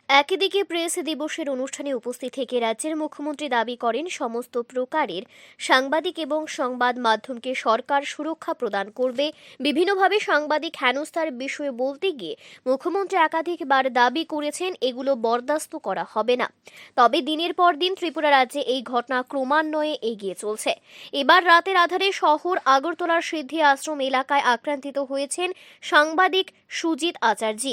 একদিকে প্রেস দিবসের অনুষ্ঠানে উপস্থিত থেকে রাজ্যের মুখ্যমন্ত্রী দাবি করেন সমস্ত প্রকারের সাংবাদিক এবং সংবাদ মাধ্যমকে সরকার সুরক্ষা প্রদান করবে। বিভিন্নভাবে সাংবাদিক হেনস্থার বিষয়ে বলতে গিয়ে মুখ্যমন্ত্রী একাধিকবার দাবি করেছেন এগুলো বরদাস্ত করা হবে না। তবে দিনের পর দিন ত্রিপুরা রাজ্যে এই ঘটনা ক্রমান্বয়ে এগিয়ে চলছে। এবার রাতের আধারে শহর আগরতলার সিদ্ধি আশ্রম এলাকায় আক্রান্তিত হয়েছেন সাংবাদিক সুজিত আচার্য।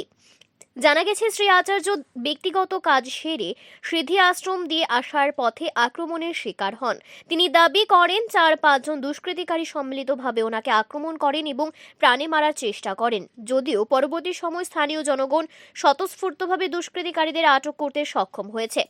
জানা গেছে, শ্রী আচার্য ব্যক্তিগত কাজ সেরে সিদ্ধি আশ্রম দিয়ে আসার পথে আক্রমণের শিকার হন। তিনি দাবি করেন 4-5 জন দুষ্কৃতিকারী সম্মিলিতভাবে ওনাকে আক্রমণ করেন এবং প্রাণে মারার চেষ্টা করেন। যদিও পরবর্তী সময় স্থানীয় জনগণ স্বতঃস্ফূর্তভাবে দুষ্কৃতিকারীদের আটক করতে সক্ষম হয়েছে।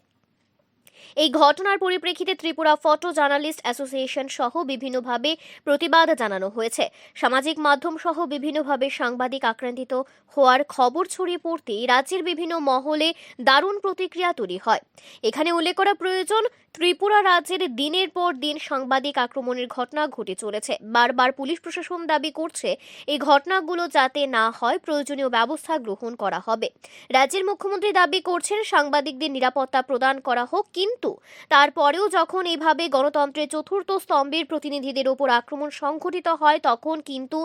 এই ঘটনার পরিপ্রেক্ষিতে ত্রিপুরা ফটো জার্নালিস্ট অ্যাসোসিয়েশন সহ বিভিন্নভাবে প্রতিবাদ জানানো হয়েছে। সামাজিক মাধ্যম সহ বিভিন্নভাবে সাংবাদিক আক্রান্তিত হওয়ার খবর ছড়িয়ে পড়তেই রাজ্যের বিভিন্ন মহলে দারুণ প্রতিক্রিয়া তৈরি হয়। এখানে উল্লেখ করা প্রয়োজন, ত্রিপুরা রাজ্যের দিনের পর দিন সাংবাদিক আক্রমণের ঘটনা ঘটে চলেছে। বারবার পুলিশ প্রশাসন দাবি করছে এই ঘটনাগুলো যাতে না হয় প্রয়োজনীয় ব্যবস্থা গ্রহণ করা হবে। রাজ্যের মুখ্যমন্ত্রী দাবি করছেন সাংবাদিকদের নিরাপত্তা প্রদান করা হোক, কিন্তু তারপরেও যখন এইভাবে গণতন্ত্রের চতুর্থ স্তম্ভের প্রতিনিধিদের ওপর আক্রমণ সংঘটিত হয় তখন কিন্তু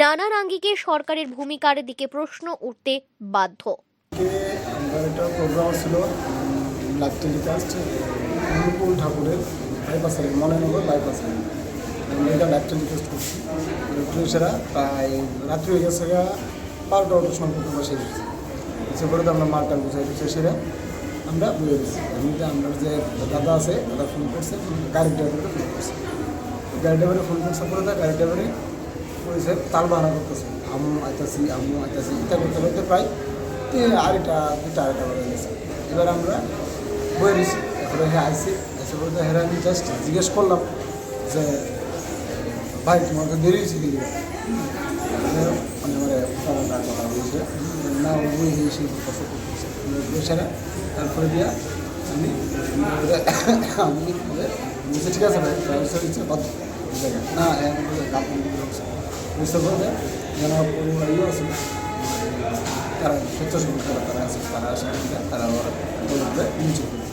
নানান আঙ্গিকে সরকারের ভূমিকার দিকে প্রশ্ন উঠতে বাধ্য। একটা প্রোগ্রাম ছিল লাইভ টেলিকাস্ট অনুকূল ঠাকুরের বাইপাসের মনেনগর বাইপাসে আমরা এটা লাইভ টেলিকাস্ট করছি। পুলিশেরা প্রায় রাত্রি হয়ে গেছে 12টার সম্পর্ক বসে গেছে, সে করে তো আমরা মালটা বুঝাই দিচ্ছি, সেটা আমরা বুঝে দিচ্ছি। এমনিতে আমরা যে দাদা আছে দাদা ফোন করছে, গাড়ি ড্রাইভারে ফোন করছে, গাড়ি ড্রাইভারে ফোন করছে পরে গাড়ি ড্রাইভারে করেছে তাল বাহানা করতেছে, আমু আইতাছি ইত্যাদি করতে করতে প্রায় আড়াইটা বাজে গেছে। এবার আমরা বয়ে দিচ্ছি, এরপরে হ্যাঁ আইসি এসে বলতে হ্যাঁ আমি জাস্ট জিজ্ঞেস করলাম যে ভাই তোমাকে দেরি হয়েছে কি মানে আমার কথা বলছে না বই দিয়েছি সেটা। তারপরে দিয়া আমি বলছি ঠিক আছে ভাই ইচ্ছে বাধ্য না বুঝতে পারবে যেন ইয়ে আছে তারা স্বেচ্ছাসেবক তারা আছে, তারা আসে তারা নিচে করে।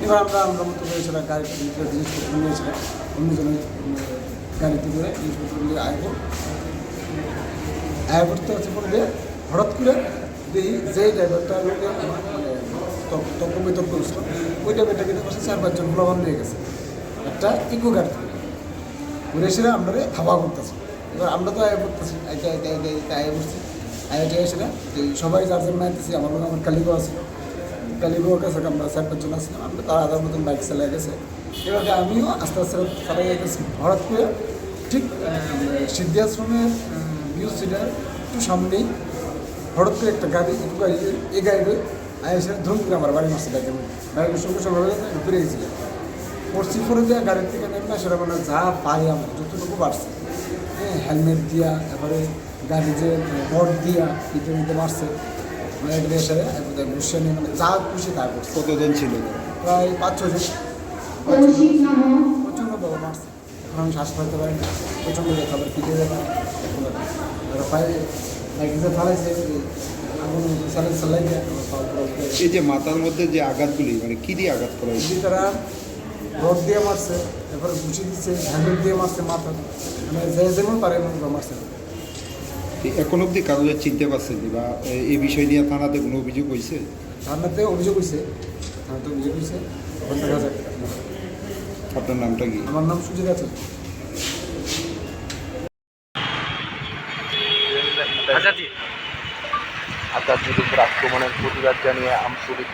এবার আমরা মতো করেছিলাম গাড়িটা জিনিসপত্র নিয়েছিলাম অন্যজনের গাড়িতে করে জিনিসপত্র নিয়ে আয় করতে হচ্ছে বলে হঠাৎ করে দেখি যে ড্রাইভারটা লোকে মানে তর্ক বিতর্ক করেছিল ওই ড্রাইভারটা কিন্তু পাশে 4-5 জন ভোলাবান নিয়ে গেছে একটা ইকো গাড়ি থেকে ঘুরে এসে আমরা ধাবা করতেছি। এবার আমরা তো আয় করতেছি আয় করছি আইআইটি এসেছিলাম সবাই যার জন্য আইতেছি। আমার কালিগো আছিল, কালিগোর কাছে আমরা 4-5 জন আসছিলাম, আমরা তার আধার মতন বাইক চালিয়ে গেছে। এবার আমিও আস্তে আস্তে চালাই গেছি। হঠাৎ করে ঠিক সিদ্ধি আশ্রমের নিউজ সিটার একটু সামনেই হঠাৎ করে একটা গাড়ি এই গাড়ি আইসে ধরুন করে আমার বাড়ি মারছে গাড়ির সঙ্গে সঙ্গে ঘুরে গেছিল পড়ছি পরে দেওয়া গাড়ির থেকে নেমে সেটা মানে যা পারি আমার যতটুকু বাড়ছে, হ্যাঁ হেলমেট দিয়া এবারে গাড়ি যে বট দিয়া পিঠের মধ্যে মারছে মানে এসে বসে নিয়ে মানে যা খুশি তা করছে। কতজন ছিল? প্রায় 5-6 জন। প্রচণ্ড বড় মারছে, এখন আমি শ্বাস ফেলতে পারি না, প্রচণ্ড ব্যথা আবার পিঠে ব্যথা পায়ে যে ফালাইছে চালাই দেয়। এই যে মাথার মধ্যে যে আঘাতগুলি মানে কী দিয়ে আঘাত করা হয়েছে? তারা রড দিয়ে মারছে, এরপরে ঘুষি দিচ্ছে, হ্যান্ডেল দিয়ে মারছে মাথা, মানে যে যেমন পারে এমন মারছে। এখন অবধি কাগজে চিনতে পারছেন বা এই বিষয় নিয়ে থানাতে কোনো অভিযোগ হয়েছে? থানাতে অভিযোগ হয়েছে, দেখা যাক। আপনার নামটা কি? আমার নাম সুজিত আছে। আচার্যের উপর আক্রমণের প্রতিবাদ জানিয়ে আমসুরি